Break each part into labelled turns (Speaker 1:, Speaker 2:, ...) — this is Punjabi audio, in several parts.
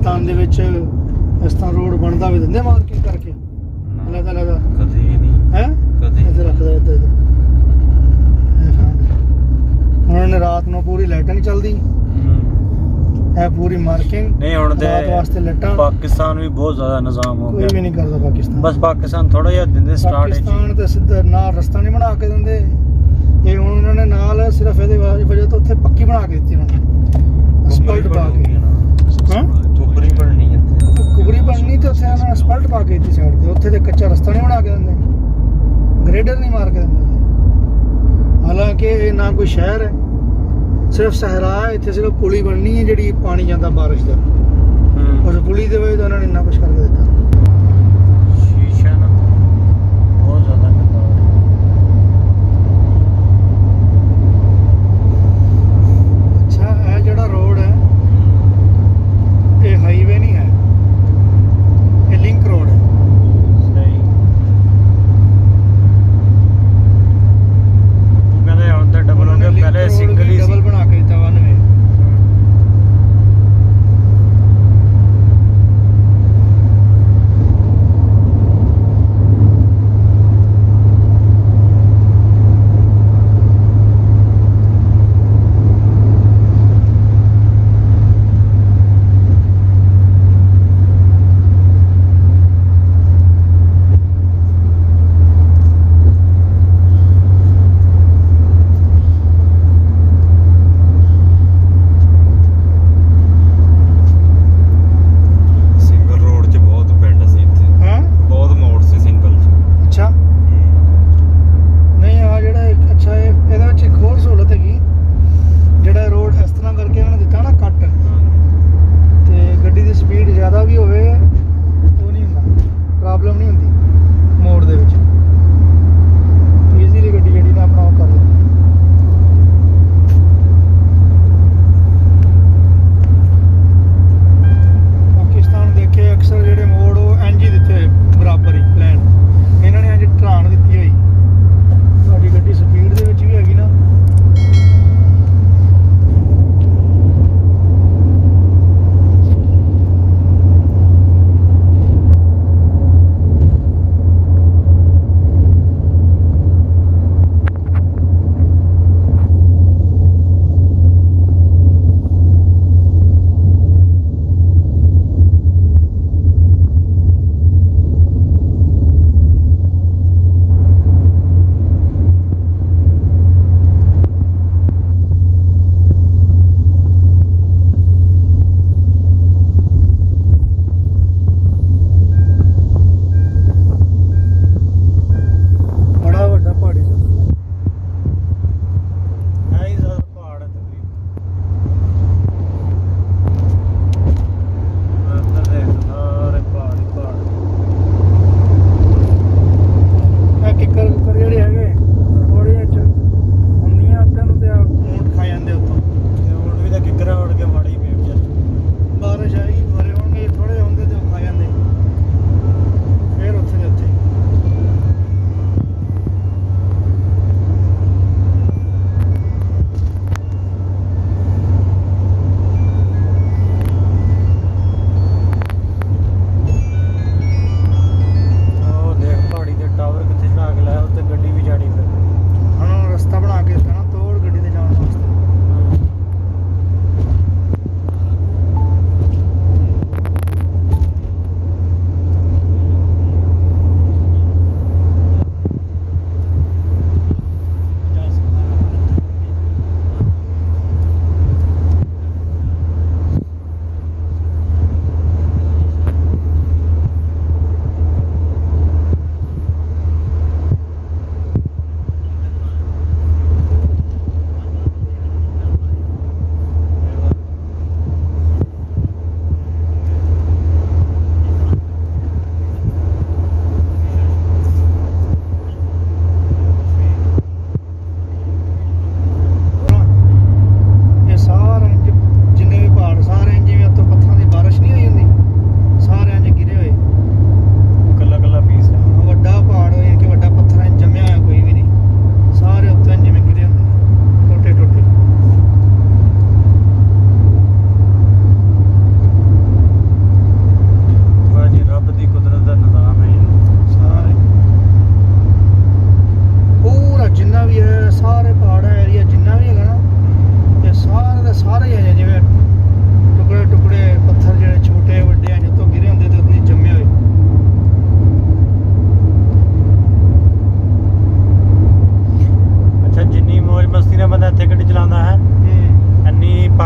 Speaker 1: ਪਾਕਿਸਤਾਨ ਦੇ ਵਿੱਚ ਇਸ ਤਰ੍ਹਾਂ ਰੋਡ ਬਣਦਾ ਵੀ ਦਿੰਦੇ ਮਾਰਕਿੰਗ ਕਰਕੇ ਅਲੱਗ
Speaker 2: ਕਦੇ ਨਹੀਂ
Speaker 1: ਹੈ
Speaker 2: ਕਦੇ
Speaker 1: ਇੱਥੇ ਰੱਖਦਾ ਇੱਥੇ ਉਹਨਾਂ ਨੇ ਰਾਤ ਨੂੰ ਪੂਰੀ ਲਾਈਟਾਂ ਨਹੀਂ ਚੱਲਦੀ ਇਹ ਪੂਰੀ ਮਾਰਕਿੰਗ
Speaker 2: ਨਹੀਂ ਹੁਣ ਤੇ
Speaker 1: ਰਾਤ ਵਾਸਤੇ ਲਾਈਟਾਂ
Speaker 2: ਪਾਕਿਸਤਾਨ ਵੀ ਬਹੁਤ ਜ਼ਿਆਦਾ ਨਿਜ਼ਾਮ ਹੋ
Speaker 1: ਕੋਈ
Speaker 2: ਗਿਆ
Speaker 1: ਵੀ ਨਹੀਂ ਕਰਦਾ ਪਾਕਿਸਤਾਨ
Speaker 2: ਬਸ ਪਾਕਿਸਤਾਨ ਥੋੜਾ ਜਿਹਾ ਦਿੰਦੇ ਸਟਾਰਟ
Speaker 1: ਪਾਕਿਸਤਾਨ ਤੇ ਸਿੱਧਾ ਨਾਲ ਰਸਤਾ ਨਹੀਂ ਬਣਾ ਕੇ ਦਿੰਦੇ ਇਹ ਹੁਣ ਉਹਨਾਂ ਨੇ ਨਾਲ ਸਿਰਫ ਇਹਦੇ ਵਜ੍ਹਾ ਤੋਂ ਉੱਥੇ ਪੱਕੀ ਬਣਾ ਕੇ ਦਿੱਤੀ ਉਹਨਾਂ ਨੇ ਅਸਫਲਟ ਪਾ ਕੇ ਹਾਂ
Speaker 2: ਕੁਬਰੀ ਬਣਨੀ ਇੱਥੇ
Speaker 1: ਕੁਬਰੀ ਬਣਨੀ ਤੇ ਉੱਥੇ ਉਹਨਾਂ ਨੇ ਅਸਫਲਟ ਪਾ ਕੇ ਦਿੱਤੀ ਸਾਈਡ ਤੇ ਉੱਥੇ ਤੇ ਕੱਚਾ ਰਸਤਾ ਨਹੀਂ ਬਣਾ ਕੇ ਦਿੰਦੇ ਗ੍ਰੇਡਰ ਨਹੀਂ ਮਾਰ ਕੇ ਦਿੰਦੇ ਹਾਲਾਂਕਿ ਇਹ ਨਾ ਕੋਈ ਸ਼ਹਿਰ ਹੈ ਸਿਰਫ ਸਹਿਰਾ ਹੈ ਇੱਥੇ ਸਿਰਫ ਪੁਲੀ ਬਣਨੀ ਹੈ ਜਿਹੜੀ ਪਾਣੀ ਜਾਂਦਾ ਬਾਰਿਸ਼ ਦਾ ਉਸ ਪੁਲੀ ਦੇ ਵਜ੍ਹਾ ਤੋਂ ਉਹਨਾਂ ਨੇ ਇੰਨਾ ਕੁਛ ਕਰਕੇ ਦਿੱਤਾ
Speaker 2: ਸ਼ੀਸ਼ਾ ਨਾ ਬਹੁਤ ਜ਼ਿਆਦਾ ਗੰਦਾ ਹੋ
Speaker 1: ਅੱਛਾ ਇਹ ਜਿਹੜਾ ਰੋਡ ਹੈ ਇਹ ਹਾਈਵੇ ਨਹੀਂ ਹੈ ਇਹ ਲਿੰਕ ਰੋਡ ਹੈ
Speaker 2: ਸਹੀ ਉਹ ਕਹਿੰਦੇ ਹੁਣ ਤਾਂ ਡਬਲ ਹੋ ਗਿਆ ਪਹਿਲੇ ਸਿੰਗਲ ਹੀ
Speaker 1: ਡਬਲ
Speaker 2: ਸੀ
Speaker 1: ਬਣਾ ਕੇ ਦਿੱਤਾ ਵਨ ਵੇ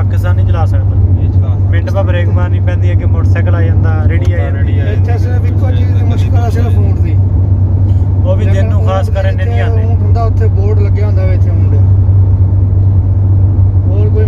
Speaker 2: ਪਾਕਿਸਤਾਨ ਨਹੀਂ ਚਲਾ ਸਕਦਾ
Speaker 3: ਇਹ ਚਲਾ ਸਕਦਾ।
Speaker 2: ਮਿੰਟ ਬਾਅਦ ਬ੍ਰੇਕ ਮਾਰਨੀ ਪੈਂਦੀ ਹੈ ਕਿ ਮੋਟਰਸਾਈਕਲ ਆ ਜਾਂਦਾ ਰੇੜੀ ਆ ਜਾਂਦੀ ਹੈ
Speaker 1: ਇੱਥੇ ਸਿਰਫ ਇੱਕੋ ਚੀਜ਼ ਦੀ ਮੁਸ਼ਕਲ ਆ ਸਿਰਫ ਊਂਟ ਦੀ
Speaker 2: ਉਹ ਵੀ ਦਿਨ ਨੂੰ ਖਾਸ ਕਰ ਇੰਨੇ ਨਹੀਂ ਆਉਂਦੇ
Speaker 1: ਊਂਟ ਹੁੰਦਾ ਉੱਥੇ ਬੋਰਡ ਲੱਗਿਆ ਹੁੰਦਾ ਵੇ ਇੱਥੇ ਊਂਟ ਹੋਰ ਕੋਈ